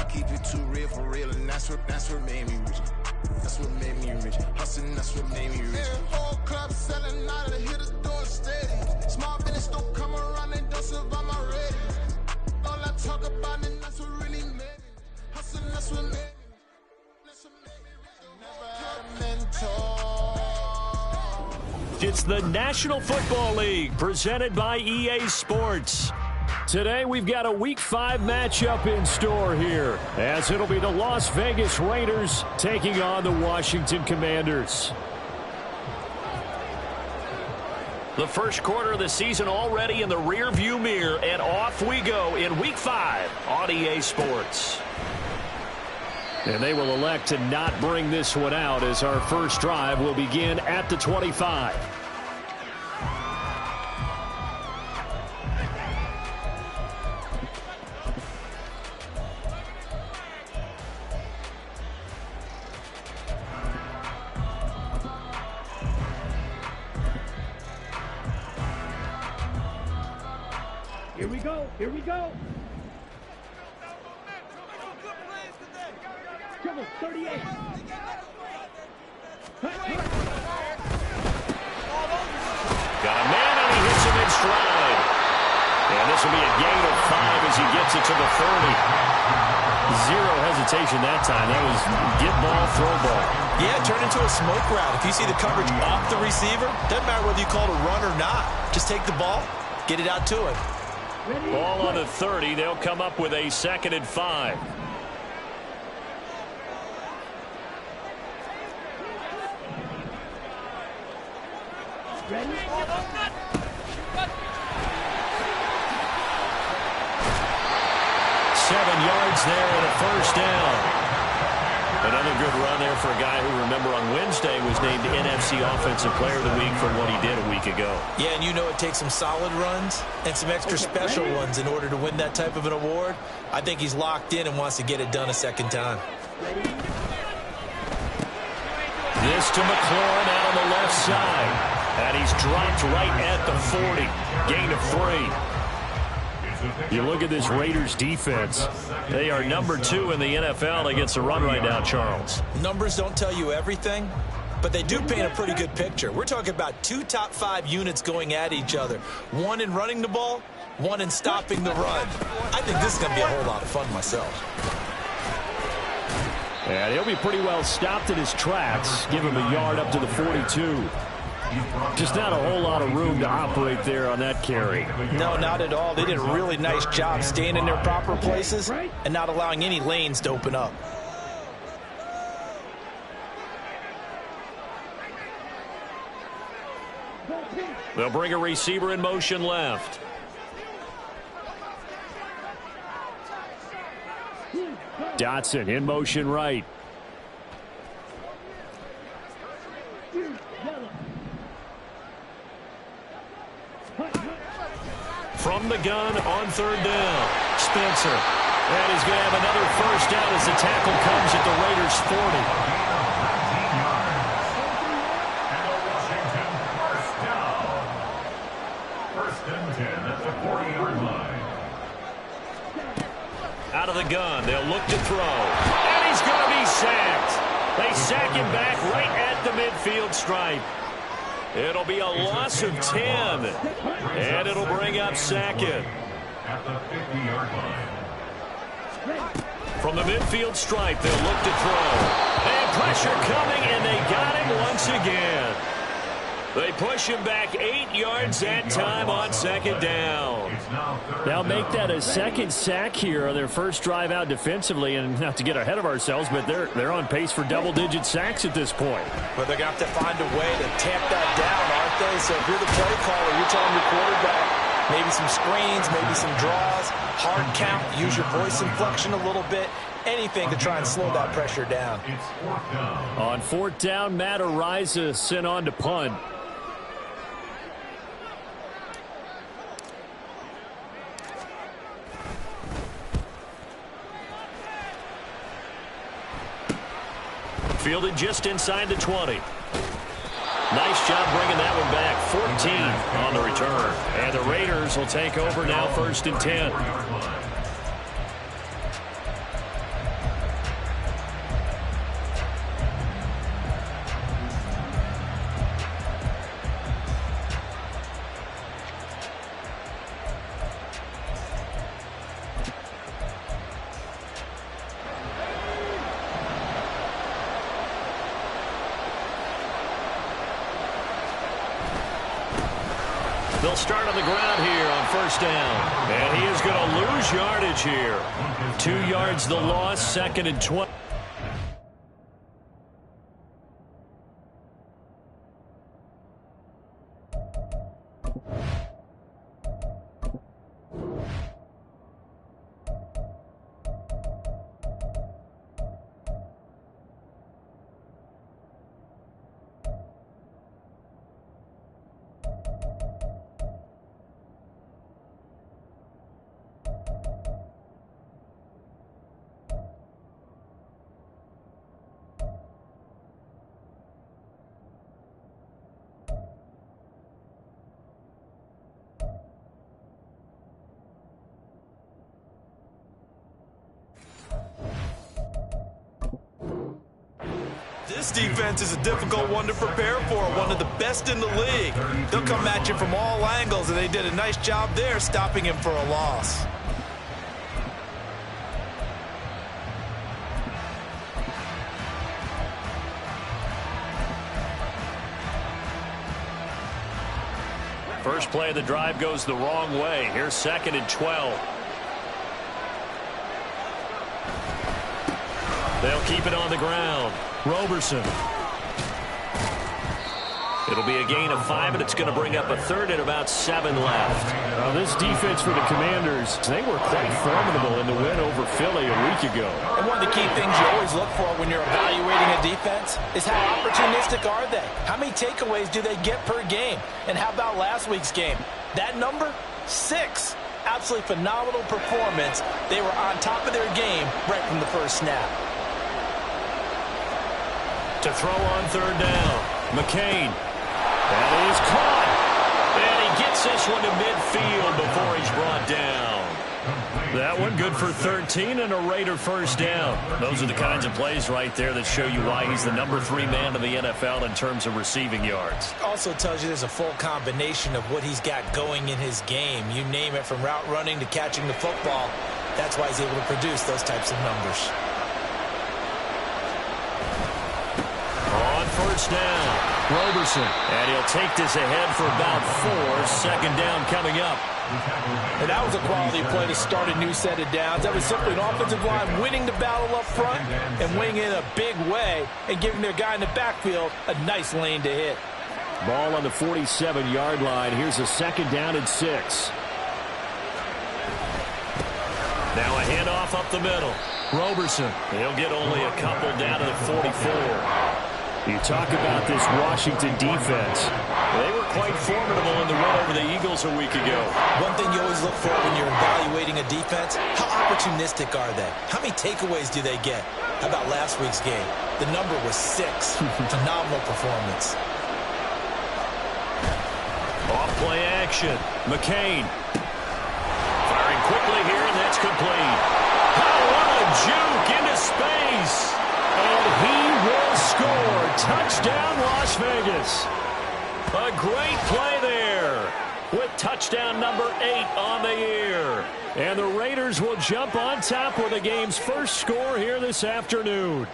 I keep it too real for real, and that's what made me rich. That's what made me rich. Hustling, that's what made me rich. Whole club selling out of the hitters doing steady. Small business don't come around, they don't survive my ready. All I talk about it, that's what really made me. Hustling, that's what made me. That's what made me rich. Never had a mentor. It's the National Football League presented by EA Sports. Today we've got a Week 5 matchup in store here, as it'll be the Las Vegas Raiders taking on the Washington Commanders. The first quarter of the season already in the rearview mirror, and off we go in Week 5 on EA Sports. And they will elect to not bring this one out, as our first drive will begin at the 25. Here we go. Here we go. Trouble, 38. Got a man, and he hits him in stride. And this will be a gain of 5 as he gets it to the 30. Zero hesitation that time. That was get ball, throw ball. Yeah, turn into a smoke route. If you see the coverage off the receiver, doesn't matter whether you call it a run or not. Just take the ball, get it out to him. Ball on the 30. They'll come up with a 2nd and 5. Ready? 7 yards there and a first down. Another good run there for a guy who, remember, on Wednesday was named NFC Offensive Player of the Week for what he did a week ago. Yeah, and you know it takes some solid runs and some extra special ones in order to win that type of an award. I think he's locked in and wants to get it done a second time. This to McLaurin out on the left side. And he's dropped right at the 40. Gain of 3. You look at this Raiders defense. They are number 2 in the NFL against the run right now, Charles. Numbers don't tell you everything, but they do paint a pretty good picture. We're talking about 2 top 5 units going at each other. One in running the ball, one in stopping the run. I think this is going to be a whole lot of fun myself. And he'll be pretty well stopped in his tracks. Give him a yard up to the 42. Just not a whole lot of room to operate there on that carry. No, not at all. They did a really nice job staying in their proper places and not allowing any lanes to open up. They'll bring a receiver in motion left. Dotson in motion right. From the gun on 3rd down, Spencer. And he's going to have another first down as the tackle comes at the Raiders' 40. First and 10 at the 40-yard line. Out of the gun, they'll look to throw. And he's going to be sacked. They sack him back right at the midfield stripe. It'll be a loss of 10. And it'll bring up 2nd. At the 50-yard line. From the midfield stripe, they'll look to throw. And pressure coming, and they got him once again. They push him back 8 yards that time on 2nd down. They'll make that a 2nd sack here on their first drive out defensively, and not to get ahead of ourselves, but they're on pace for double-digit sacks at this point. But they're going to have to find a way to tamp that down, aren't they? So if you're the play caller, you're telling your quarterback maybe some screens, maybe some draws, hard count, use your voice inflection a little bit, anything to try and slow that pressure down. On 4th down, Matt Ariza sent on to punt. Fielded just inside the 20. Nice job bringing that one back. 14 on the return. And the Raiders will take over now, 1st and 10. They'll start on the ground here on first down. And he is going to lose yardage here. 2 yards the loss, 2nd and 20. This defense is a difficult one to prepare for, one of the best in the league. They'll come at you from all angles, and they did a nice job there stopping him for a loss. First play of the drive goes the wrong way. Here's 2nd and 12. They'll keep it on the ground. Roberson. It'll be a gain of 5, and it's going to bring up a 3rd and about 7 left. This defense for the Commanders, they were quite formidable in the win over Philly a week ago. And one of the key things you always look for when you're evaluating a defense is how opportunistic are they? How many takeaways do they get per game? And how about last week's game? That number? 6. Absolutely phenomenal performance. They were on top of their game right from the first snap. To throw on 3rd down. McCain. That is caught. And he gets this one to midfield before he's brought down. That one good for 13 and a Raider first down. Those are the kinds of plays right there that show you why he's the number 3 man in the NFL in terms of receiving yards. Also tells you there's a full combination of what he's got going in his game. You name it, from route running to catching the football. That's why he's able to produce those types of numbers. On first down, Roberson. And he'll take this ahead for about 4. 2nd down coming up. And that was a quality play to start a new set of downs. That was simply an offensive line winning the battle up front and winning in a big way and giving their guy in the backfield a nice lane to hit. Ball on the 47-yard line. Here's a 2nd down and 6. Now a handoff up the middle. Roberson. He'll get only a couple down to the 44. You talk about this Washington defense. They were quite formidable in the win over the Eagles a week ago. One thing you always look for when you're evaluating a defense, how opportunistic are they? How many takeaways do they get? How about last week's game? The number was 6. Phenomenal performance. Off-play action. McCain. Firing quickly here, and that's complete. Oh, what a juke into space. And he will score. Touchdown, Las Vegas. A great play there with touchdown number 8 on the year. And the Raiders will jump on top with the game's first score here this afternoon.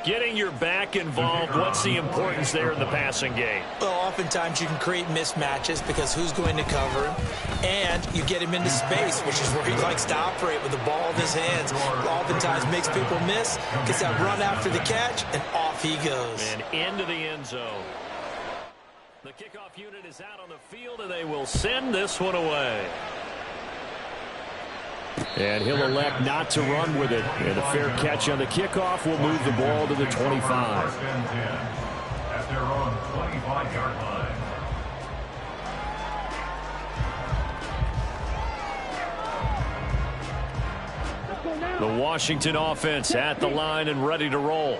Getting your back involved, what's the importance there in the passing game? Well, oftentimes you can create mismatches because who's going to cover him? And you get him into space, which is where he likes to operate with the ball in his hands. Oftentimes makes people miss, gets that run after the catch, and off he goes. And into the end zone. The kickoff unit is out on the field, and they will send this one away. And he'll elect not to run with it. And a fair catch on the kickoff will move the ball to the 25. At their own 25-yard line. The Washington offense at the line and ready to roll.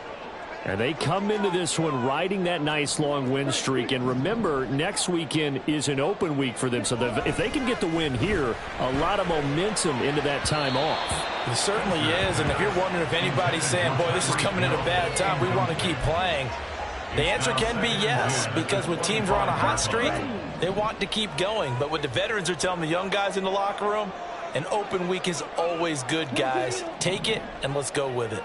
And they come into this one riding that nice long win streak. And remember, next weekend is an open week for them. So if they can get the win here, a lot of momentum into that time off. It certainly is. And if you're wondering if anybody's saying, boy, this is coming at a bad time, we want to keep playing, the answer can be yes. Because when teams are on a hot streak, they want to keep going. But what the veterans are telling the young guys in the locker room, an open week is always good, guys. Take it and let's go with it.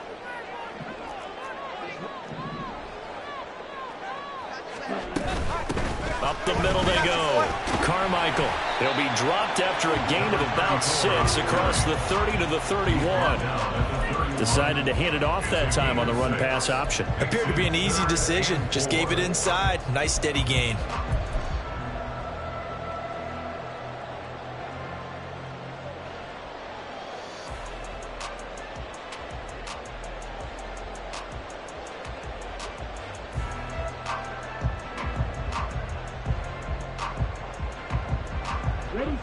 A the middle they go. Carmichael. He'll be dropped after a gain of about 6 across the 30 to the 31. Decided to hand it off that time on the run-pass option. Appeared to be an easy decision. Just gave it inside. Nice steady gain.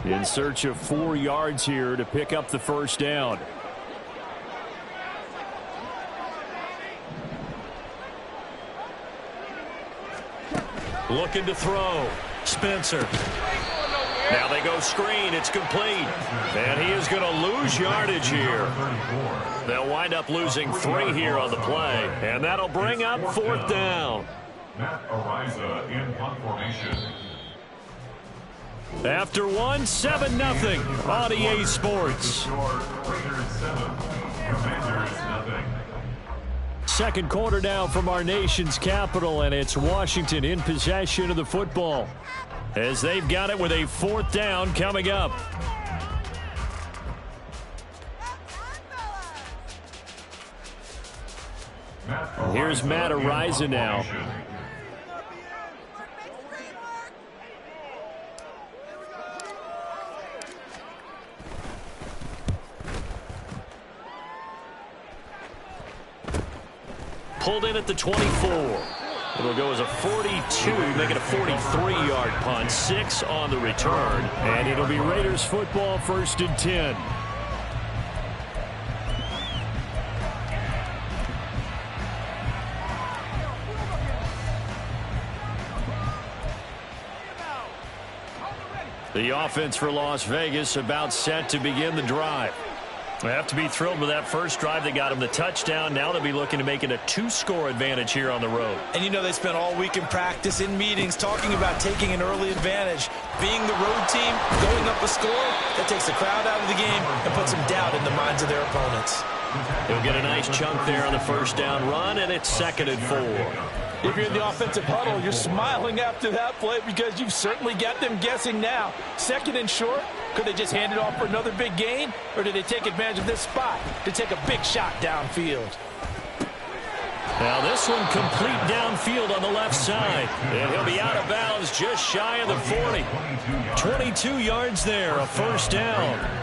In search of 4 yards here to pick up the first down. Looking to throw. Spencer. Now they go screen. It's complete. And he is going to lose yardage here. They'll wind up losing 3 here on the play. And that'll bring up 4th down. Matt Ariza in punt formation. After 1, 7-0 on EA Sports. Raiders 7, Commanders 0. Second quarter now from our nation's capital, and it's Washington in possession of the football as they've got it with a 4th down coming up. Here's Matt Ariza now. Pulled in at the 24. It'll go as a 42, make it a 43-yard punt. 6 on the return. And it'll be Raiders football, 1st and 10. The offense for Las Vegas about set to begin the drive. They have to be thrilled with that first drive. They got him the touchdown. Now they'll be looking to make it a 2-score advantage here on the road. And you know they spent all week in practice, in meetings, talking about taking an early advantage. Being the road team, going up a score, that takes the crowd out of the game and puts some doubt in the minds of their opponents. He'll get a nice chunk there on the first down run, and it's 2nd and 4. If you're in the offensive huddle, you're smiling after that play because you've certainly got them guessing now. 2nd and short. Could they just hand it off for another big gain? Or did they take advantage of this spot to take a big shot downfield? Now this one complete downfield on the left side. And he'll be out of bounds just shy of the 40. 22 yards there, a 1st down.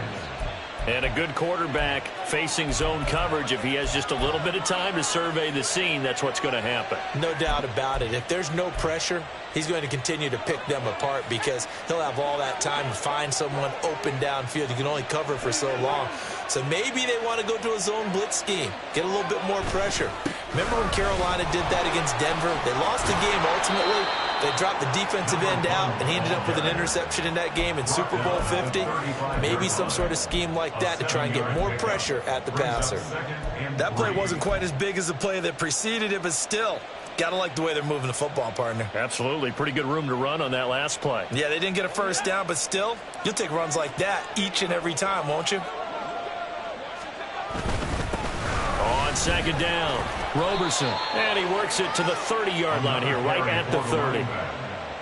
And a good quarterback facing zone coverage. If he has just a little bit of time to survey the scene, that's what's going to happen. No doubt about it. If there's no pressure, he's going to continue to pick them apart because he'll have all that time to find someone open downfield. You can only cover for so long. So maybe they want to go to a zone blitz scheme, get a little bit more pressure. Remember when Carolina did that against Denver? They lost the game ultimately. They dropped the defensive end out, and he ended up with an interception in that game in Super Bowl 50. Maybe some sort of scheme like that to try and get more pressure at the passer. That play wasn't quite as big as the play that preceded it, but still, gotta like the way they're moving the football, partner. Absolutely. Pretty good room to run on that last play. Yeah, they didn't get a first down, but still, you'll take runs like that each and every time, won't you? On 2nd down, Roberson. And he works it to the 30-yard line here, right at the 30.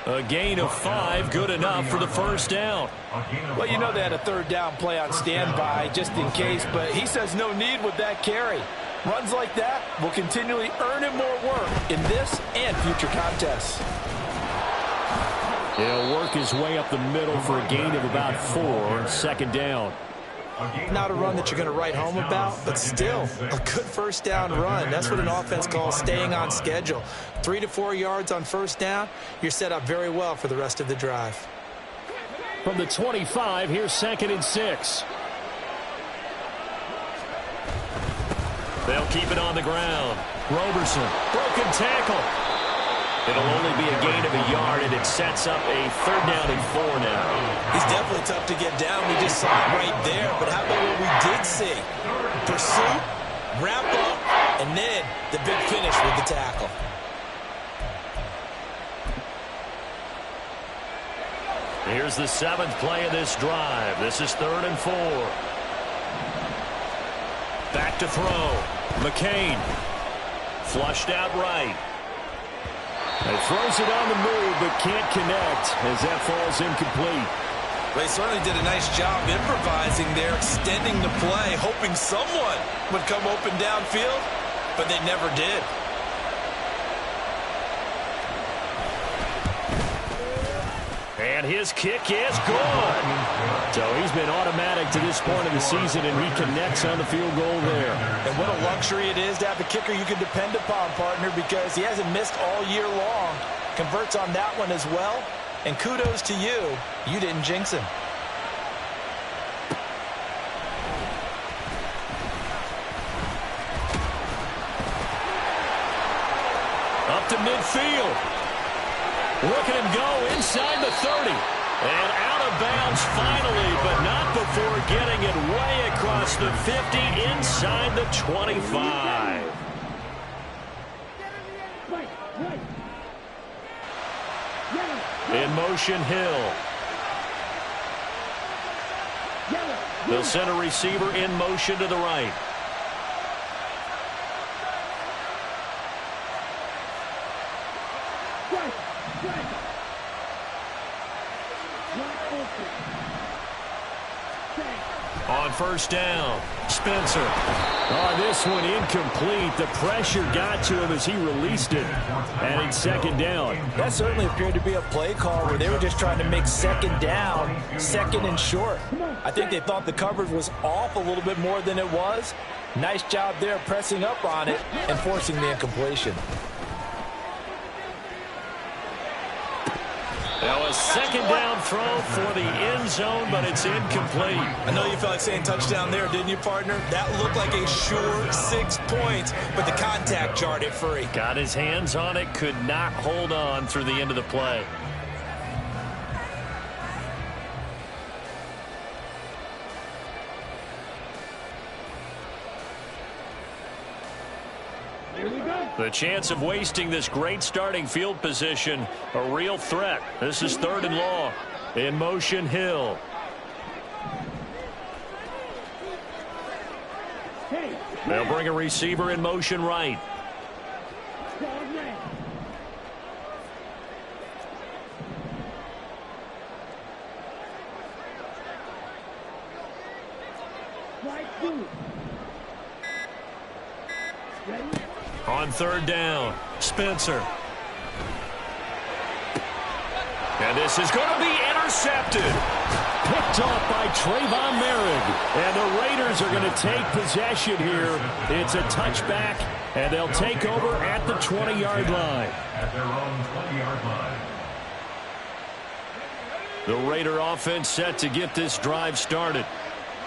A gain of 5, good enough for the 1st down. Well, you know they had a 3rd down play on standby just in case, but he says no need with that carry. Runs like that will continually earn him more work in this and future contests. He'll work his way up the middle for a gain of about 4, 2nd down. Not a run that you're going to write home about, but still a good 1st down run. That's what an offense calls staying on schedule. 3 to 4 yards on 1st down, you're set up very well for the rest of the drive. From the 25, here's 2nd and 6. They'll keep it on the ground. Roberson, Broken tackle. It'll only be a gain of a yard, and it sets up a 3rd down and 4 now. He's definitely tough to get down. We just saw it right there. But how about what we did see? Pursuit, wrap up, and then the big finish with the tackle. Here's the 7th play of this drive. This is 3rd and 4. Back to throw. McCain. Flushed out right. He throws it on the move, but can't connect as that falls incomplete. They certainly did a nice job improvising there, extending the play, hoping someone would come open downfield, but they never did. And his kick is good. So he's been automatic to this point of the season, and he connects on the field goal there. And what a luxury it is to have a kicker you can depend upon, partner, because he hasn't missed all year long. Converts on that one as well. And kudos to you. You didn't jinx him. Up to midfield. Look at him go inside the 30. And out of bounds finally, but not before getting it way across the 50 inside the 25. In motion, Hill. They'll send a receiver in motion to the right. On first down, Spencer. Oh, this one incomplete. The pressure got to him as he released it. And it's second down. That certainly appeared to be a play call where they were just trying to make second down, second and short. I think they thought the coverage was off a little bit more than it was. Nice job there pressing up on it and forcing the incompletion. Now a second down throw for the end zone, but it's incomplete. I know you felt like saying touchdown there, didn't you, partner? That looked like a sure 6 points, but the contact jarred it free. Got his hands on it, could not hold on through the end of the play. The chance of wasting this great starting field position, a real threat. This is third and long. In motion, Hill. They'll bring a receiver in motion right. On third down, Spencer. And this is going to be intercepted. Picked off by Trayvon Merrick. And the Raiders are going to take possession here. It's a touchback, and they'll take over at the 20-yard line. At their own 20-yard line. The Raider offense set to get this drive started.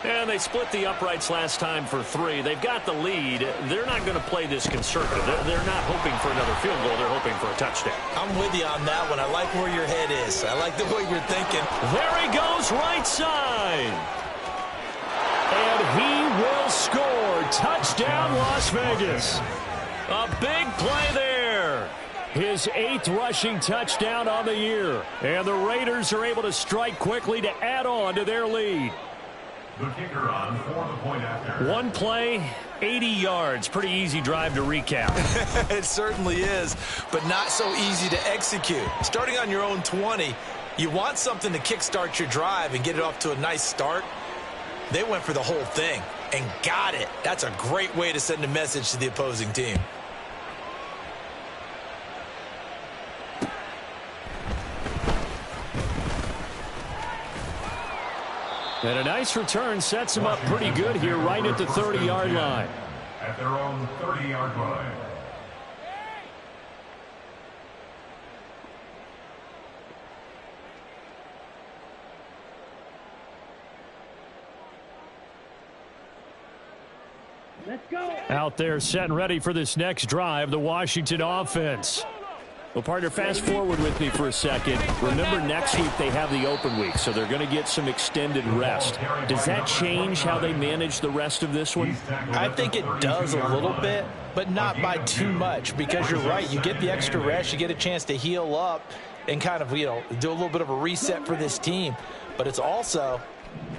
And they split the uprights last time for 3. They've got the lead. They're not going to play this conservative. They're not hoping for another field goal. They're hoping for a touchdown. I'm with you on that one. I like where your head is. I like the way you're thinking. There he goes, right side. And he will score. Touchdown, Las Vegas. A big play there. His 8th rushing touchdown on the year. And the Raiders are able to strike quickly to add on to their lead. The kicker on for the point after. One play, 80 yards. Pretty easy drive to recap. It certainly is, but not so easy to execute. Starting on your own 20, you want something to kickstart your drive and get it off to a nice start. They went for the whole thing and got it. That's a great way to send a message to the opposing team. And a nice return sets him up pretty good here right at the 30-yard line. At their own 30-yard line. Let's go. Out there set and ready for this next drive, the Washington offense. Well, partner, fast forward with me for a second. Remember, next week they have the open week, so they're going to get some extended rest. Does that change how they manage the rest of this one? I think it does a little bit, but not by too much, because you're right. You get the extra rest. You get a chance to heal up and kind of, do a little bit of a reset for this team. But it's also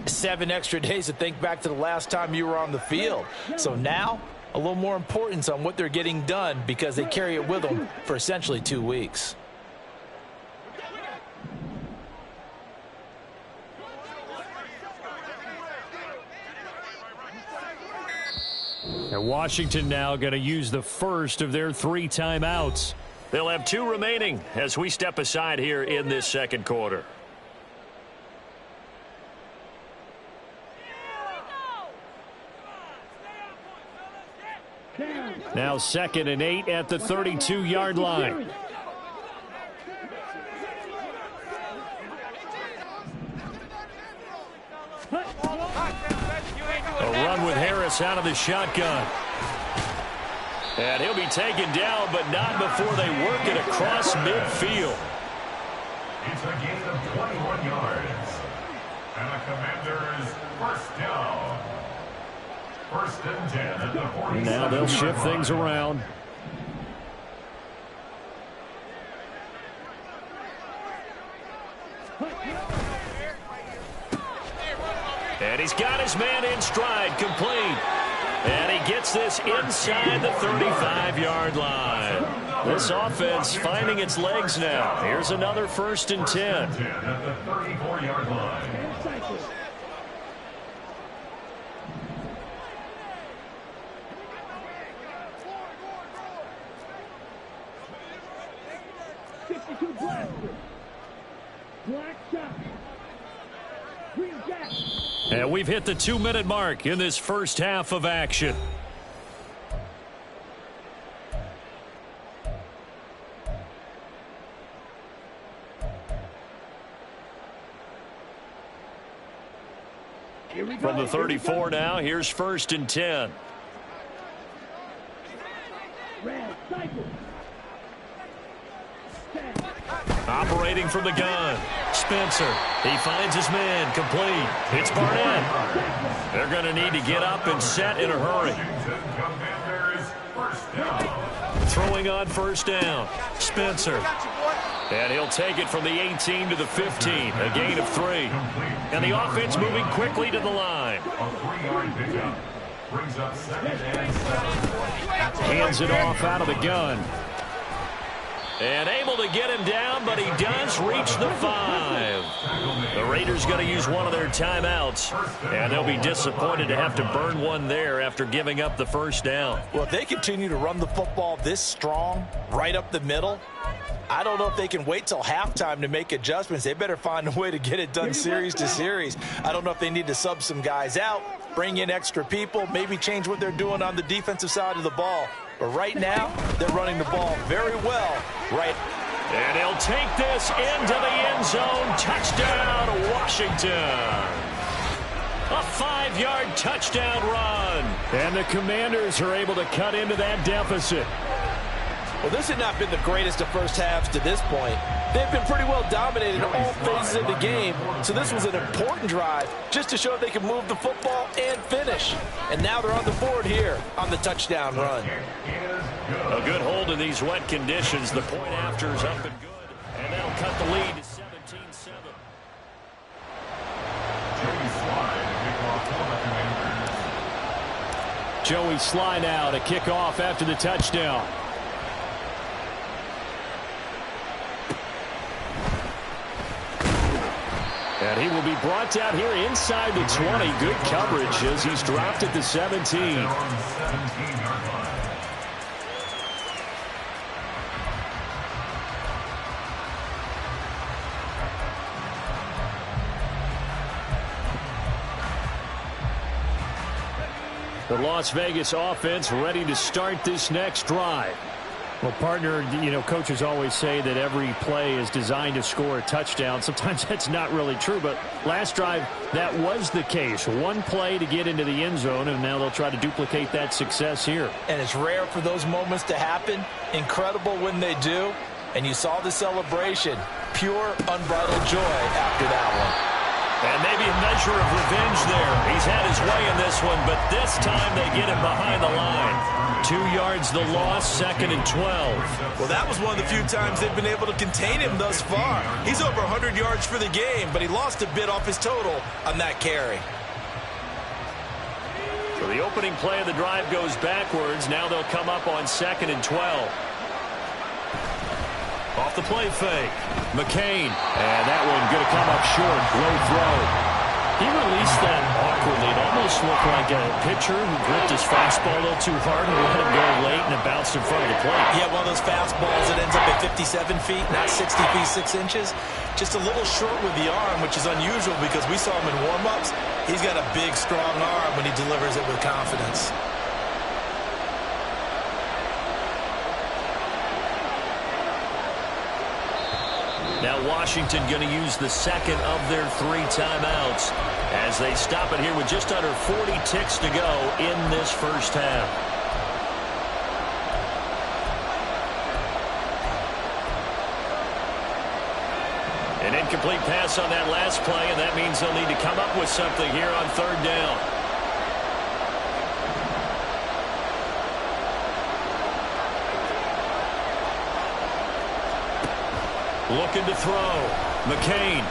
7 extra days to think back to the last time you were on the field. So now, a little more importance on what they're getting done because they carry it with them for essentially 2 weeks. And Washington now going to use the first of their 3 timeouts. They'll have 2 remaining as we step aside here in this second quarter. Now 2nd and 8 at the 32-yard line. A run with Harris out of the shotgun. And he'll be taken down, but not before they work it across midfield. It's a gain of 21 yards. And the Commanders first down. 1st and 10 at the 47. Now they'll shift things around. And he's got his man in stride, complete. And he gets this inside the 35-yard line. This offense finding its legs now. Here's another 1st and 10. At the 34-yard line. And we've hit the 2-minute mark in this first half of action. From the 34 now, here's 1st and 10. Operating from the gun. Spencer. He finds his man. Complete. It's Barnett. They're going to need to get up and set in a hurry. Throwing on 1st down. Spencer. And he'll take it from the 18 to the 15. A gain of 3. And the offense moving quickly to the line. Hands it off out of the gun. And able to get him down, but he does reach the 5. The Raiders going to use one of their timeouts, and they'll be disappointed to have to burn one there after giving up the 1st down. Well, if they continue to run the football this strong, right up the middle, I don't know if they can wait till halftime to make adjustments. They better find a way to get it done series to series. I don't know if they need to sub some guys out, bring in extra people, maybe change what they're doing on the defensive side of the ball. But right now, they're running the ball very well. Right. And he'll take this into the end zone. Touchdown, Washington. A 5-yard touchdown run. And the Commanders are able to cut into that deficit. Well, this had not been the greatest of first halves to this point. They've been pretty well dominated in all phases of the game, so this was an important drive just to show they can move the football and finish. And now they're on the board here on the touchdown run. A good hold in these wet conditions. The point after is up and good, and they'll cut the lead to 17-7. Joey Slide out, a kickoff after the touchdown. And he will be brought down here inside the 20. Good coverage as he's dropped at the 17. The Las Vegas offense ready to start this next drive. Well, partner, you know, coaches always say that every play is designed to score a touchdown. Sometimes that's not really true, but last drive, that was the case. One play to get into the end zone, and now they'll try to duplicate that success here. And it's rare for those moments to happen. Incredible when they do. And you saw the celebration. Pure, unbridled joy after that one. And maybe a measure of revenge there. He's had his way in this one, but this time they get him behind the line. 2 yards the loss, 2nd and 12. Well, that was one of the few times they've been able to contain him thus far. He's over 100 yards for the game, but he lost a bit off his total on that carry. So the opening play of the drive goes backwards. Now they'll come up on 2nd and 12. Off the play fake. McCain. And that one going to come up short. Low throw. He released that awkwardly. It almost looked like a pitcher who gripped his fastball a little too hard and let it go late, and it bounced in front of the plate. Yeah, one of those fastballs that ends up at 57 feet, not 60 feet, 6 inches. Just a little short with the arm, which is unusual because we saw him in warm-ups. He's got a big, strong arm when he delivers it with confidence. Now Washington going to use the second of their 3 timeouts as they stop it here with just under 40 ticks to go in this first half. An incomplete pass on that last play, and that means they'll need to come up with something here on 3rd down. Looking to throw. McCain.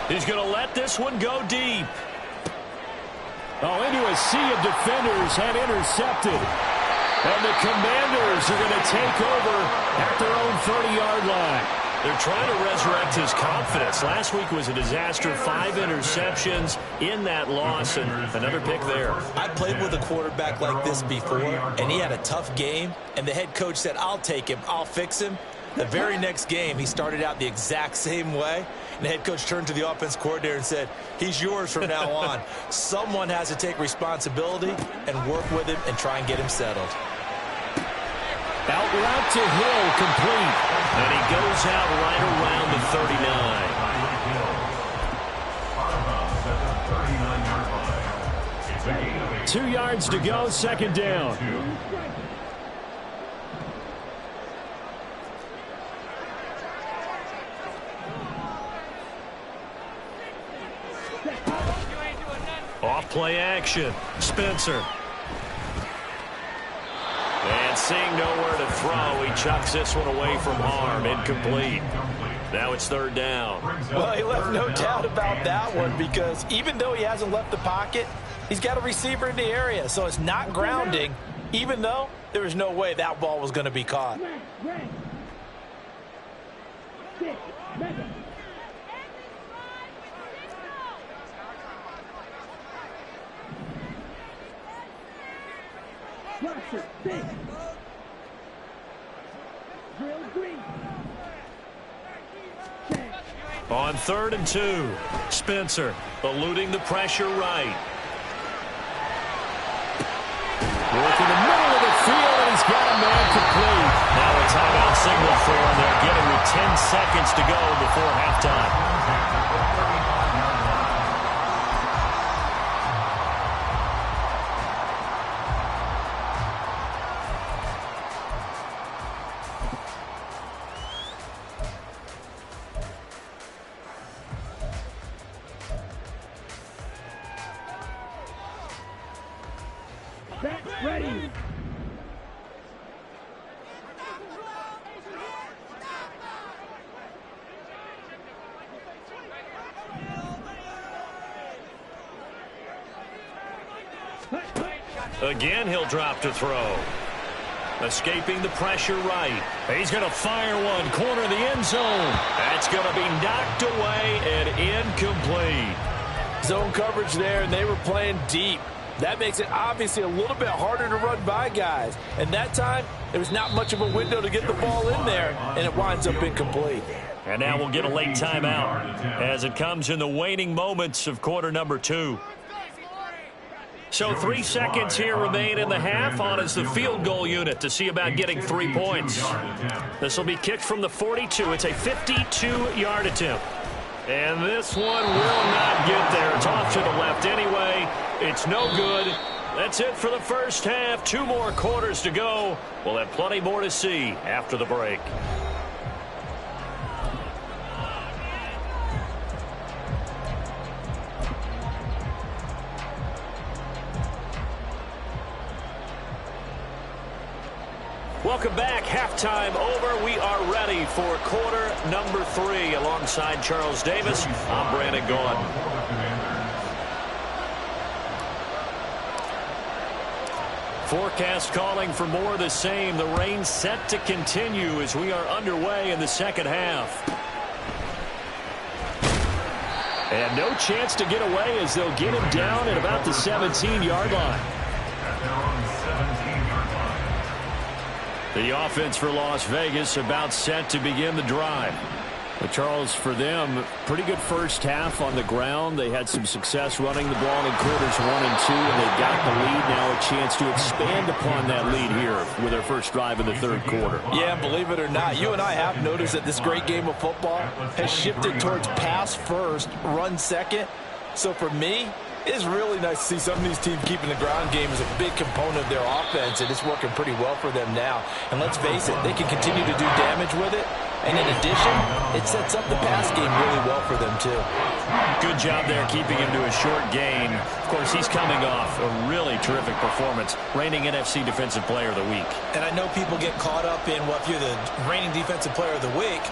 He's going to let this one go deep. Oh, into a sea of defenders and intercepted. And the Commanders are going to take over at their own 30-yard line. They're trying to resurrect his confidence. Last week was a disaster. 5 interceptions in that loss, and another pick there. I played with a quarterback like this before, and he had a tough game, and the head coach said, I'll take him, I'll fix him. The very next game, he started out the exact same way, and the head coach turned to the offense coordinator and said, he's yours from now on. Someone has to take responsibility and work with him and try and get him settled. Out route to Hill, complete. And he goes out right around the 39. 2 yards to go, 2nd down. Off play action. Spencer. And seeing nowhere to throw, he chucks this one away from harm. Incomplete. Now it's 3rd down. Well, he left no doubt about that one because even though he hasn't left the pocket, he's got a receiver in the area. So it's not grounding, even though there was no way that ball was going to be caught. On 3rd and 2, Spencer eluding the pressure right. Working the middle of the field, and he's got a man complete. Now a timeout signal for him. They're getting with 10 seconds to go before halftime. Ready. Again, he'll drop to throw. Escaping the pressure right. He's going to fire one. Corner of the end zone. That's going to be knocked away and incomplete. Zone coverage there, and they were playing deep. That makes it obviously a little bit harder to run by guys. And that time, there was not much of a window to get the ball in there, and it winds up incomplete. And now we'll get a late timeout as it comes in the waning moments of quarter number 2. So 3 seconds here remain in the half. On is the field goal unit to see about getting 3 points. This will be kicked from the 42. It's a 52-yard attempt. And this one will not get there. It's off to the left anyway. It's no good. That's it for the first half. 2 more quarters to go. We'll have plenty more to see after the break. Welcome back. Halftime over. We are ready for quarter number 3. Alongside Charles Davis, I'm Brandon Gaudin. Forecast calling for more of the same. The rain set to continue as we are underway in the second half. And no chance to get away as they'll get him down at about the 17-yard line. The offense for Las Vegas about set to begin the drive. But Charles, for them, pretty good first half on the ground. They had some success running the ball in quarters 1 and 2, and they got the lead. Now a chance to expand upon that lead here with their first drive in the third quarter. Yeah, believe it or not, you and I have noticed that this great game of football has shifted towards pass first, run second. So for me, it's really nice to see some of these teams keeping the ground game as a big component of their offense, and it's working pretty well for them now. And let's face it, they can continue to do damage with it. And in addition, it sets up the pass game really well for them, too. Good job there keeping him to a short gain. Of course, he's coming off a really terrific performance, reigning NFC Defensive Player of the Week. And I know people get caught up in, well, if you're the reigning Defensive Player of the Week,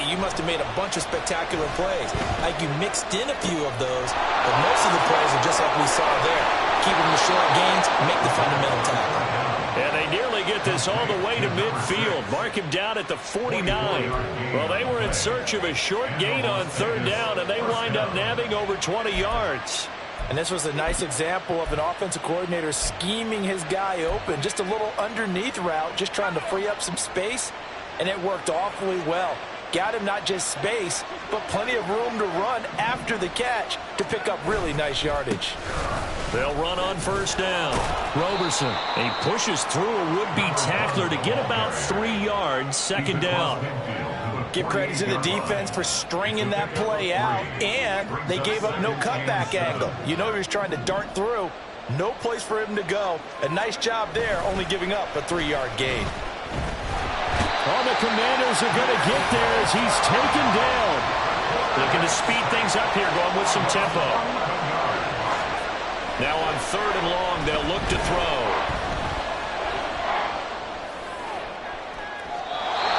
you must have made a bunch of spectacular plays. Like you mixed in a few of those, but most of the plays are just like we saw there. Keep them the short gains, make the fundamental tackle. And they nearly get this all the way to midfield. Mark him down at the 49. Well, they were in search of a short gain on third down, and they wind up nabbing over 20 yards. And this was a nice example of an offensive coordinator scheming his guy open. Just a little underneath route, just trying to free up some space, and it worked awfully well. Got him not just space, but plenty of room to run after the catch to pick up really nice yardage. They'll run on first down. Roberson, he pushes through a would-be tackler to get about 3 yards, second down. Give credit to the defense for stringing that play out, and they gave up no cutback angle. You know he was trying to dart through. No place for him to go. A nice job there, only giving up a 3-yard gain. All the Commanders are going to get there as he's taken down. Looking to speed things up here, going with some tempo. Now on third and long, they'll look to throw.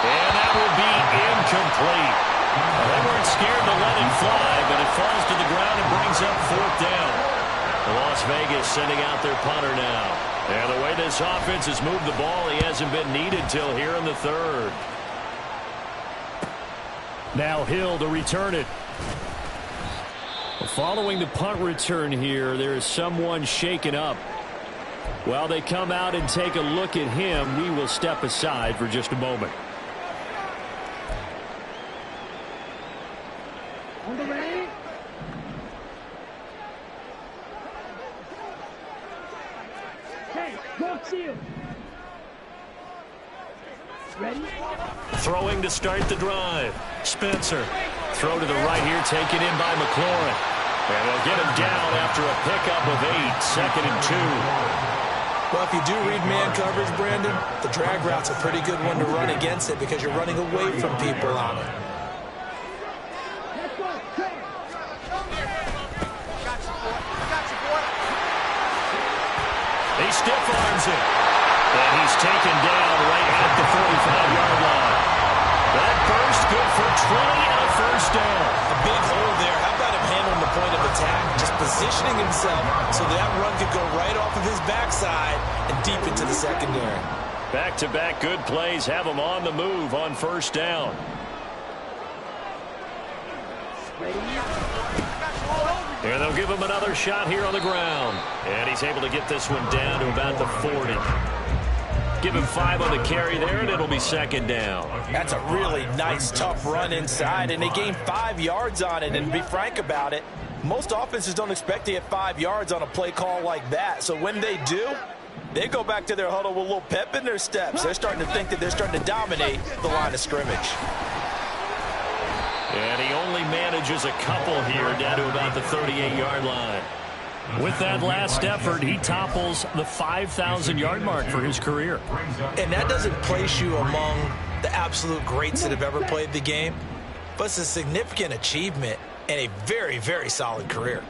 And that will be incomplete. Well, they weren't scared to let it fly, but it falls to the ground and brings up fourth down. Las Vegas sending out their punter now. And the way this offense has moved the ball, he hasn't been needed till here in the third. Now Hill to return it. Following the punt return here, there is someone shaken up. While they come out and take a look at him, we will step aside for just a moment. On the ready? Hey, go shield. Ready? Throwing to start the drive. Spencer. Throw to the right here, taken in by McLaurin. And they'll get him down after a pickup of 8, second and 2. Well, if you do read man coverage, Brandon, the drag route's a pretty good one to run against it because you're running away from people on it. He stiff arms it. And he's taken down right at the 45-yard line. That burst good for 20 and a first down. A big hole there. How about him handling the point of attack? Just positioning himself so that run could go right off of his backside and deep into the secondary. Back-to-back good plays have him on the move on first down. And they'll give him another shot here on the ground. And he's able to get this one down to about the 40. Give him 5 on the carry there, and it'll be second down. That's a really nice, tough run inside, and they gained 5 yards on it. And to be frank about it, most offenses don't expect to get 5 yards on a play call like that. So when they do, they go back to their huddle with a little pep in their steps. They're starting to think that they're starting to dominate the line of scrimmage. And he only manages a couple here down to about the 38-yard line. With that last effort, he topples the 5,000-yard mark for his career. And that doesn't place you among the absolute greats that have ever played the game, but it's a significant achievement and a very, very solid career.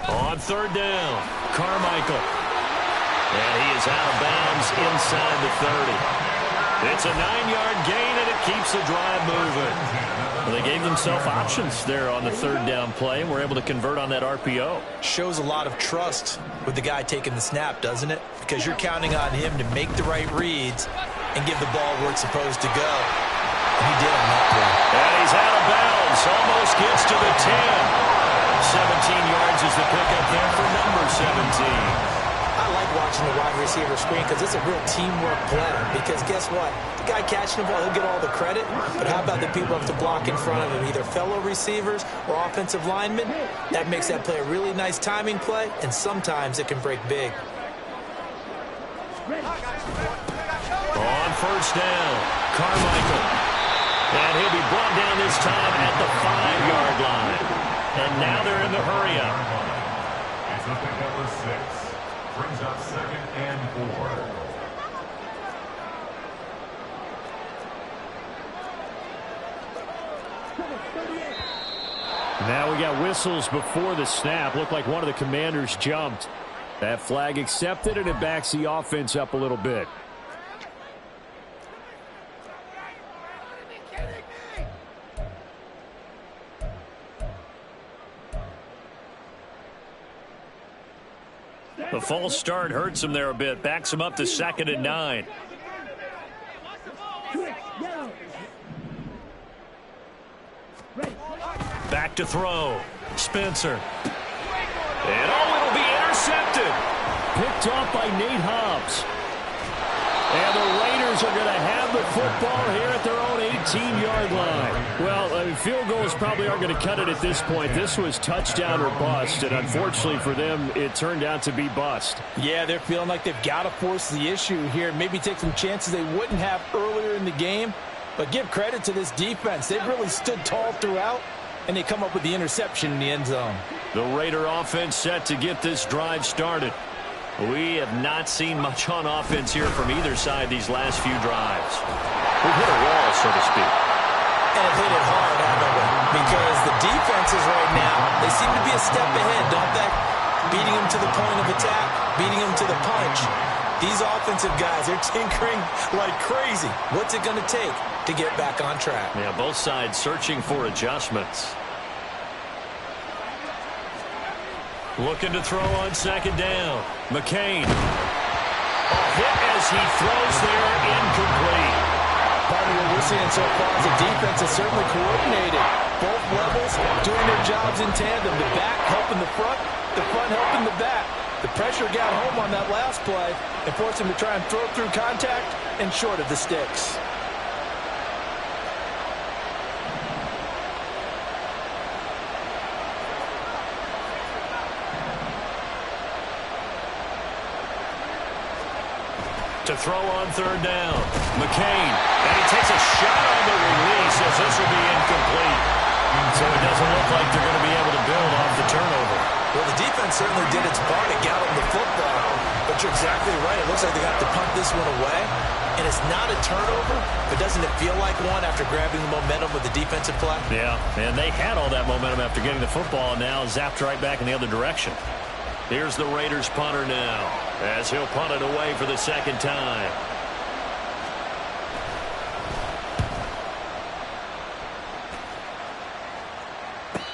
On third down, Carmichael. And he is out of bounds inside the 30. It's a 9-yard gain, and it keeps the drive moving. Well, they gave themselves options there on the third down play, and were able to convert on that RPO. Shows a lot of trust with the guy taking the snap, doesn't it? Because you're counting on him to make the right reads and give the ball where it's supposed to go. And he did on that play. And he's out of bounds. Almost gets to the 10. 17 yards is the pickup there for number 17. I like watching the wide receiver screen because it's a real teamwork play. Because guess what? The guy catching the ball, he'll get all the credit. But how about the people who have to block in front of him, either fellow receivers or offensive linemen? That makes that play a really nice timing play, and sometimes it can break big. On first down, Carmichael. And he'll be brought down this time at the 5-yard line. And now they're in the hurry-up. It's a pickup of 6. Brings up 2nd and 4. Now we got whistles before the snap. Looked like one of the Commanders jumped. That flag accepted, and it backs the offense up a little bit. The false start hurts him there a bit. Backs him up to 2nd and 9. Back to throw. Spencer. And it'll be intercepted. Picked off by Nate Hobbs. And the Raiders are going to have the football here at their own 18-yard line. Well, field goals probably aren't going to cut it at this point. This was touchdown or bust, and unfortunately for them, it turned out to be bust. Yeah, they're feeling like they've got to force the issue here. Maybe take some chances they wouldn't have earlier in the game. But give credit to this defense. They've really stood tall throughout, and they come up with the interception in the end zone. The Raider offense set to get this drive started. We have not seen much on offense here from either side these last few drives. We've hit a wall, so to speak. And it hit it hard, haven't we? Because the defenses right now, they seem to be a step ahead, don't they? Beating them to the point of attack, beating them to the punch. These offensive guys, they're tinkering like crazy. What's it going to take to get back on track? Yeah, both sides searching for adjustments. Looking to throw on 2nd down. McCain. A hit as he throws there, incomplete. Part of what we're seeing so far is the defense is certainly coordinated. Both levels doing their jobs in tandem. The back helping the front helping the back. The pressure got home on that last play and forced him to try and throw through contact and short of the sticks. To throw on 3rd down. McCain. And he takes a shot on the release as this will be incomplete. So it doesn't look like they're going to be able to build off the turnover. Well, the defense certainly did its part to get them the football. But you're exactly right. It looks like they got to punt this one away. And it's not a turnover, but doesn't it feel like one after grabbing the momentum with the defensive play? Yeah, and they had all that momentum after getting the football, and now zapped right back in the other direction. Here's the Raiders punter now, as he'll punt it away for the 2nd time.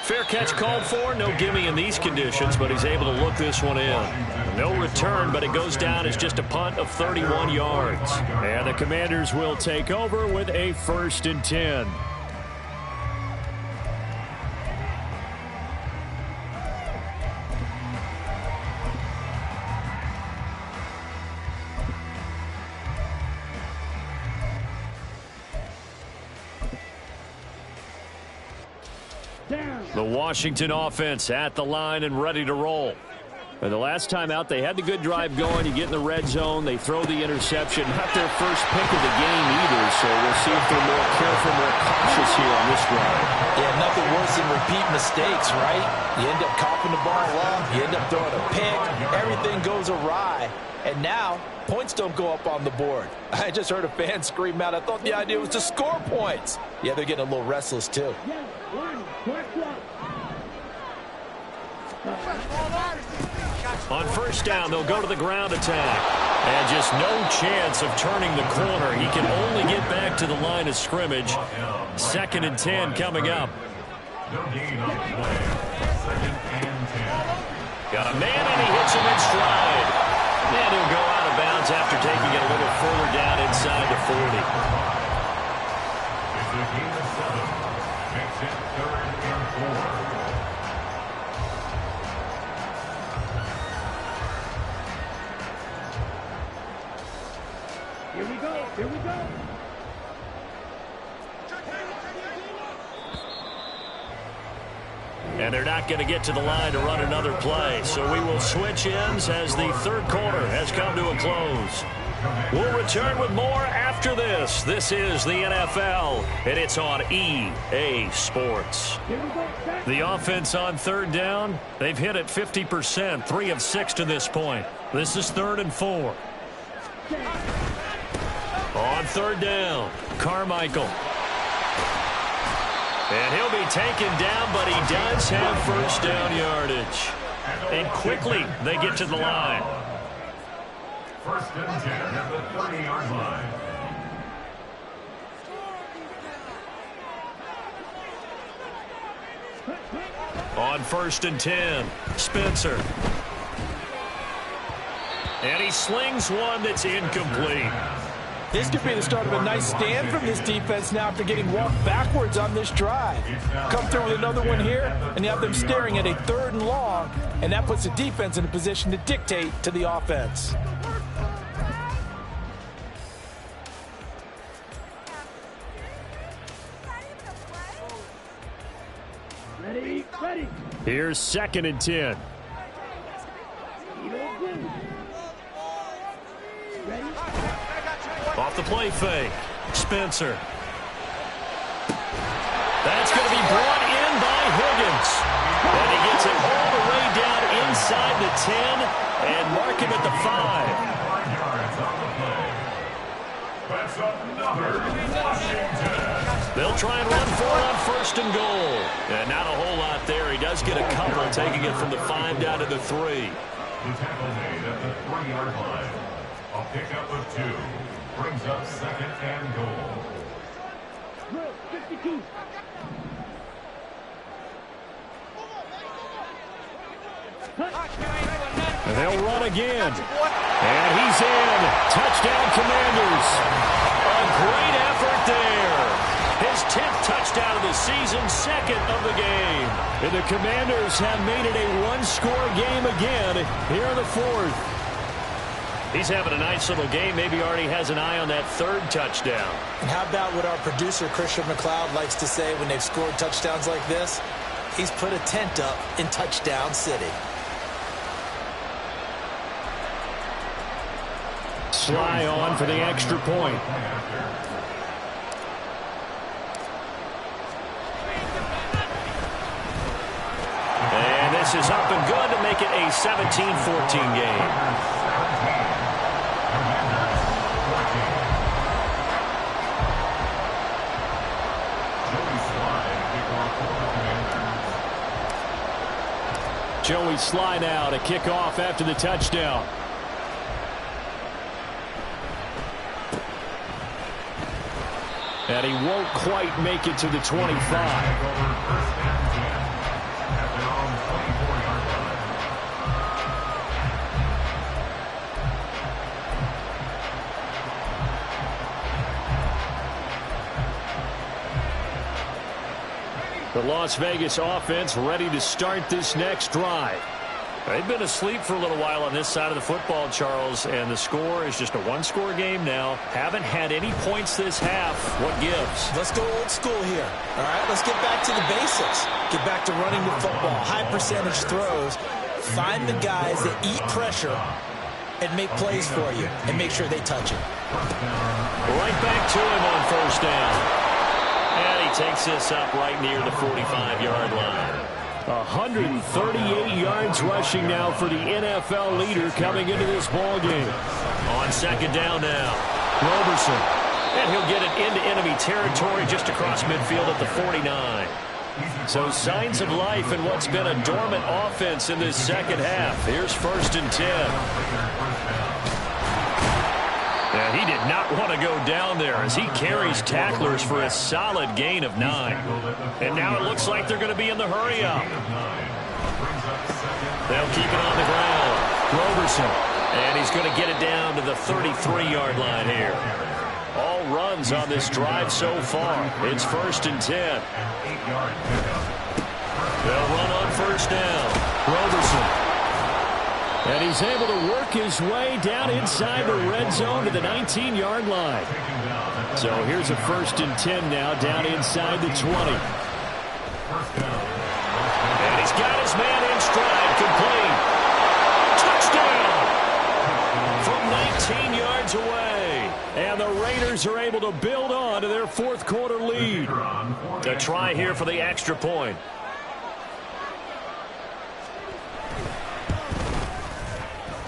Fair catch called for. No gimme in these conditions, but he's able to look this one in. No return, but it goes down as just a punt of 31 yards. And the Commanders will take over with a 1st and 10. The Washington offense at the line and ready to roll. And the last time out, they had the good drive going. You get in the red zone, they throw the interception. Not their first pick of the game either, so we'll see if they're more careful, more cautious here on this drive. Yeah, nothing worse than repeat mistakes, right? You end up coughing the ball up, you end up throwing a pick, everything goes awry. And now, points don't go up on the board. I just heard a fan scream out, I thought the idea was to score points. Yeah, they're getting a little restless too. On first down, they'll go to the ground attack. And just no chance of turning the corner. He can only get back to the line of scrimmage. 2nd and 10 coming up. No gain on the play. 2nd and 10. Got a man, and he hits him in stride. And he'll go out of bounds after taking it a little further down inside the 40. It's a gain of 7. Makes it 3rd and 4. Here we go. Here we go. And they're not going to get to the line to run another play. So we will switch ends as the 3rd quarter has come to a close. We'll return with more after this. This is the NFL, and it's on EA Sports. Here we go. The offense on 3rd down, they've hit it 50%, 3 of 6 to this point. This is 3rd and 4. On 3rd down, Carmichael. And he'll be taken down, but he does have 1st down yardage. And quickly, they get to the line. 1st and 10 at the 30-yard line. On 1st and 10, Spencer. And he slings one that's incomplete. This could be the start of a nice stand from this defense now after getting walked backwards on this drive. Come through with another one here, and you have them staring at a 3rd and long, and that puts the defense in a position to dictate to the offense. Ready, ready. Here's 2nd and 10. Ready. Off the play fake, Spencer. That's going to be brought in by Higgins. And he gets it all the way down inside the 10 and mark him at the 5. 5 yards on the play. That's another Washington. They'll try and run for it on 1st and goal. And not a whole lot there. He does get a couple, taking it from the 5 down to the 3. The tackle made at the 3-yard line. A pickup of 2. Brings up 2nd and goal. 52. And they'll run again. And he's in. Touchdown, Commanders. A great effort there. His 10th touchdown of the season, 2nd of the game. And the Commanders have made it a 1-score game again here in the 4th. He's having a nice little game. Maybe already has an eye on that 3rd touchdown. And how about what our producer, Christian McLeod, likes to say when they've scored touchdowns like this? He's put a tent up in Touchdown City. Sly on for the extra point. And this is up and good to make it a 17-14 game. Joey Sly now to kick off after the touchdown. And he won't quite make it to the 25. The Las Vegas offense ready to start this next drive. They've been asleep for a little while on this side of the football, Charles, and the score is just a 1-score game now. Haven't had any points this half. What gives? Let's go old school here. All right, let's get back to the basics. Get back to running the football, high percentage throws. Find the guys that eat pressure and make plays for you and make sure they touch it. Right back to him on 1st down. And he takes this up right near the 45-yard line. 138 yards rushing now for the NFL leader coming into this ball game. On 2nd down now, Roberson. And he'll get it into enemy territory just across midfield at the 49. So signs of life in what's been a dormant offense in this 2nd half. Here's 1st and 10. he did not want to go down there as he carries tacklers for a solid gain of 9. And now it looks like they're going to be in the hurry-up. They'll keep it on the ground. Roberson. And he's going to get it down to the 33-yard line here. All runs on this drive so far. It's 1st and 10. They'll run on 1st down. Roberson. And he's able to work his way down inside the red zone to the 19-yard line. So here's a 1st and 10 now down inside the 20. And he's got his man in stride, complete. Touchdown! From 19 yards away. And the Raiders are able to build on to their 4th quarter lead. A try here for the extra point.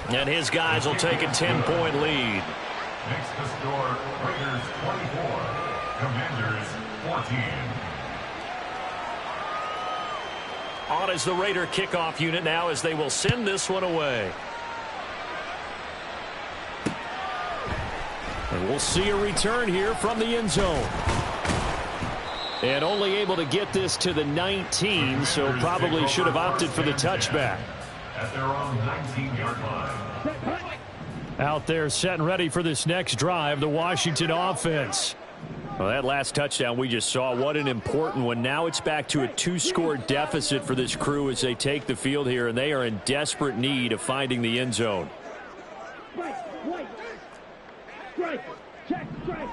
And his guys will take a 10-point lead. Next to score, Raiders 24, Commanders 14. On is the Raider kickoff unit now as they will send this one away. And we'll see a return here from the end zone. And only able to get this to the 19, so probably should have opted for the touchback. At their own 19-yard line. Out there set and ready for this next drive, the Washington offense. Well, that last touchdown we just saw, what an important one. Now it's back to a 2-score deficit for this crew as they take the field here, and they are in desperate need of finding the end zone. Strike. Check strike.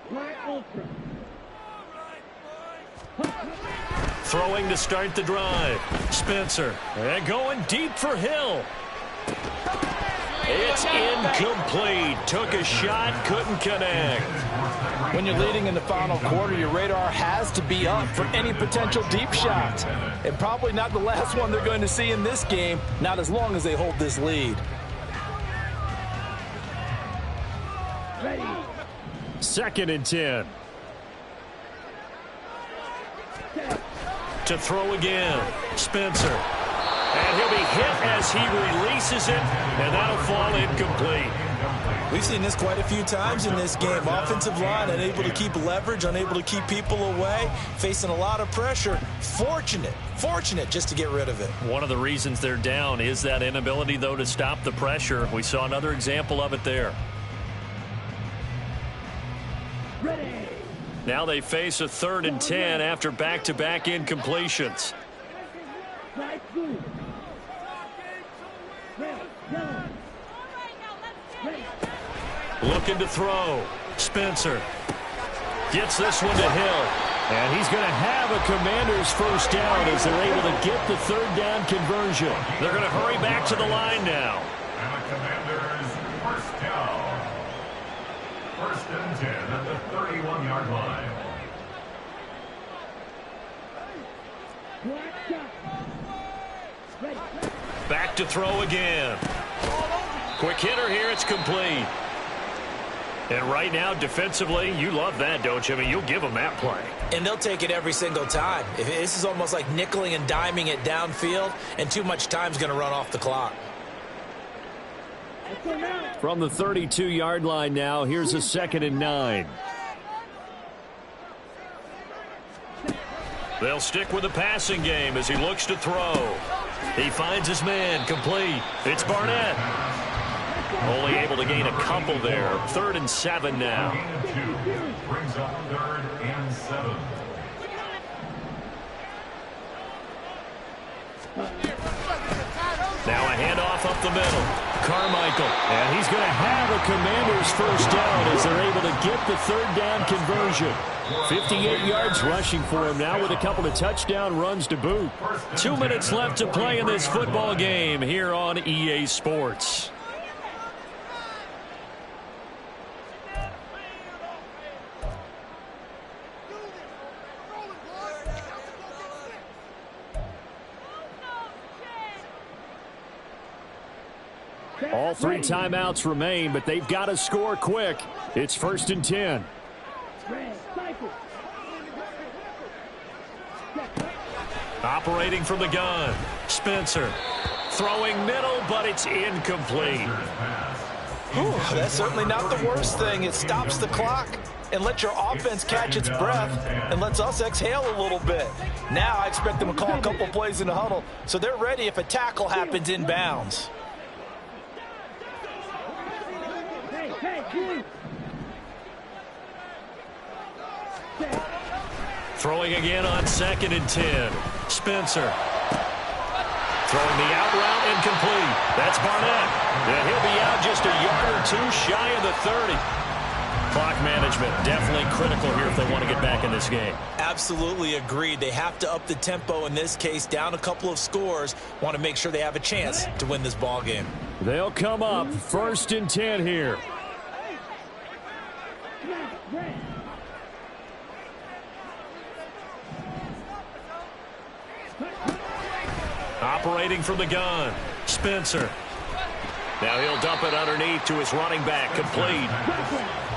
Flag ultra. Throwing to start the drive. Spencer. And going deep for Hill. It's incomplete. Took a shot, couldn't connect. When you're leading in the final quarter, your radar has to be up for any potential deep shots. And probably not the last one they're going to see in this game, not as long as they hold this lead. Ready. 2nd and 10. To throw again. Spencer. And he'll be hit as he releases it, and that'll fall incomplete. We've seen this quite a few times in this game. Offensive line unable to keep leverage, unable to keep people away, facing a lot of pressure. Fortunate just to get rid of it. One of the reasons they're down is that inability, though, to stop the pressure. We saw another example of it there. Ready. Now they face a 3rd and 10 after back-to-back incompletions. Right through. Looking to throw. Spencer gets this one to Hill. And he's going to have a Commanders 1st down as they're able to get the 3rd down conversion. They're going to hurry back to the line now. And the Commanders 1st down. 1st and 10 at the 31-yard line. Back to throw again. Quick hitter here. It's complete. And right now, defensively, you love that, don't you? I mean, you'll give them that play. And they'll take it every single time. This is almost like nickeling and diming it downfield, and too much time's going to run off the clock. From the 32-yard line now, here's a 2nd and 9. They'll stick with the passing game as he looks to throw. He finds his man, complete. It's Barnett. Only able to gain a couple there. 3rd and 7 now. Brings up 3rd and 7. Now a handoff up the middle. Carmichael. And he's going to have a Commanders 1st down as they're able to get the 3rd down conversion. 58 yards rushing for him now with a couple of touchdown runs to boot. 2 minutes left to play in this football game here on EA Sports. All 3 timeouts remain, but they've got to score quick. It's 1st and 10. Operating from the gun. Spencer Throwing middle, but it's incomplete. Whew, that's certainly not the worst thing. It stops the clock and lets your offense catch its breath and lets us exhale a little bit. Now I expect them to call a couple plays in the huddle so they're ready if a tackle happens inbounds. Throwing again on 2nd and 10. Spencer. Throwing the out route incomplete. That's Barnett. And he'll be out just a yard or two shy of the 30. Clock management definitely critical here if they want to get back in this game. Absolutely agreed. They have to up the tempo in this case, down a couple of scores. Want to make sure they have a chance to win this ball game. They'll come up 1st and 10 here. Operating from the gun, Spencer. Now he'll dump it underneath to his running back, complete.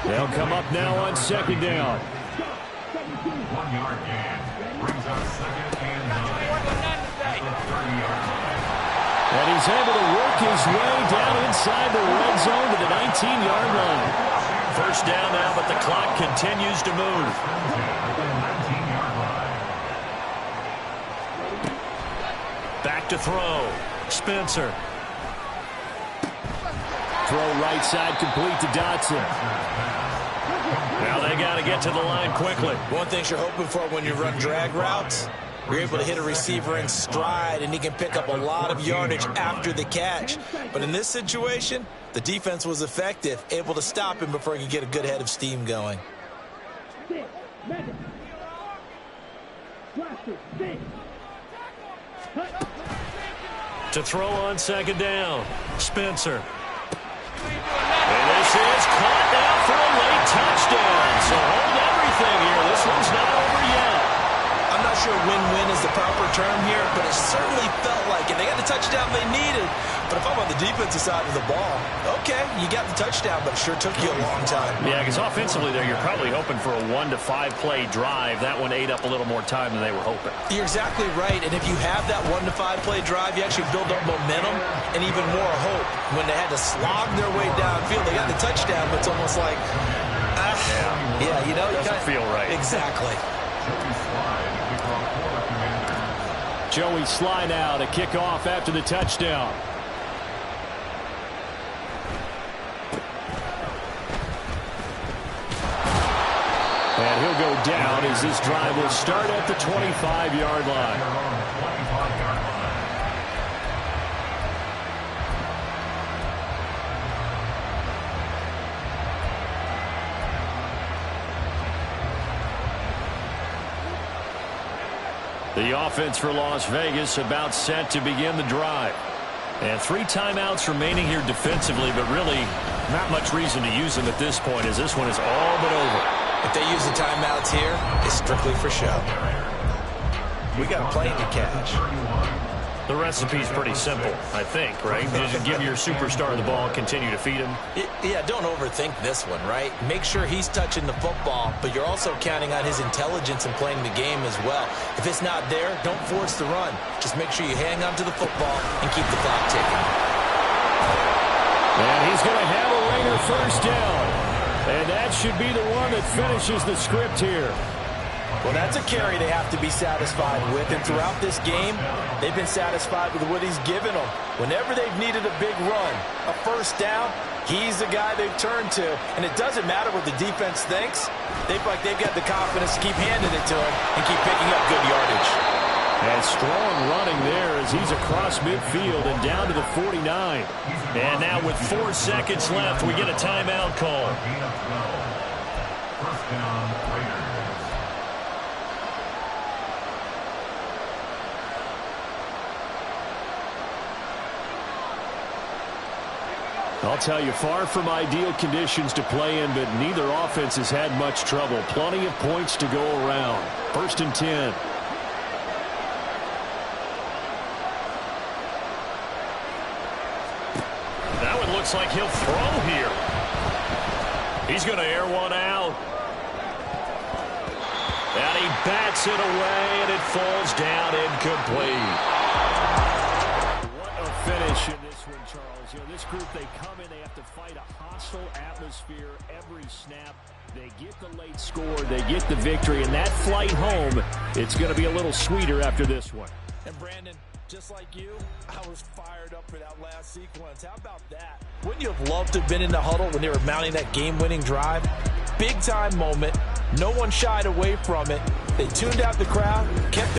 They'll come up now on 2nd down. 1 yard gain. Brings up 2nd and 9. At the 30-yard line. And he's able to work his way down inside the red zone to the 19-yard line. First down now, but the clock continues to move. Back to throw. Spencer. Throw right side complete to Dotson. Now they got to get to the line quickly. One thing you're hoping for when you run drag routes, you're able to hit a receiver in stride, and he can pick up a lot of yardage after the catch. But in this situation, the defense was effective, able to stop him before he could get a good head of steam going. To throw on 2nd down, Spencer. And this is caught now for a late touchdown. So hold everything here. This one's not over yet. I'm not sure win-win is the proper term here, but it certainly felt like it. They got the touchdown they needed. But if I'm on the defensive side of the ball, okay, you got the touchdown, but it sure took you a long time. Yeah, because offensively there, you're probably hoping for a 1 to 5 play drive. That one ate up a little more time than they were hoping. You're exactly right, and if you have that 1 to 5 play drive, you actually build up momentum and even more hope. When they had to slog their way downfield, they got the touchdown, but it's almost like, yeah, you know, doesn't feel right. Exactly. Joey Sly now to kick off after the touchdown. And he'll go down as this drive will start at the 25-yard line. The offense for Las Vegas about set to begin the drive. And 3 timeouts remaining here defensively, but really not much reason to use them at this point as this one is all but over. If they use the timeouts here, it's strictly for show. We got a plane to catch. The recipe's pretty simple, I think, right? Just give your superstar the ball and continue to feed him. Yeah, don't overthink this one, right? Make sure he's touching the football, but you're also counting on his intelligence in playing the game as well. If it's not there, don't force the run. Just make sure you hang on to the football and keep the clock ticking. And he's going to have a ringer first down. And that should be the one that finishes the script here. Well, that's a carry they have to be satisfied with. And throughout this game, they've been satisfied with what he's given them. Whenever they've needed a big run, a first down, he's the guy they've turned to. And it doesn't matter what the defense thinks. They feel like they've got the confidence to keep handing it to him and keep picking up good yardage. And strong running there as he's across midfield and down to the 49. And now with 4 seconds left, we get a timeout call. First down, Raiders. I'll tell you, far from ideal conditions to play in, but neither offense has had much trouble. Plenty of points to go around. 1st and 10. That one looks like he'll throw here. He's going to air one out. And he bats it away, and it falls down incomplete. What You know, this group, they come in, they have to fight a hostile atmosphere every snap. They get the late score, they get the victory, and that flight home, it's going to be a little sweeter after this one. And Brandon, just like you, I was fired up for that last sequence. How about that? Wouldn't you have loved to have been in the huddle when they were mounting that game-winning drive? Big-time moment. No one shied away from it. They tuned out the crowd, kept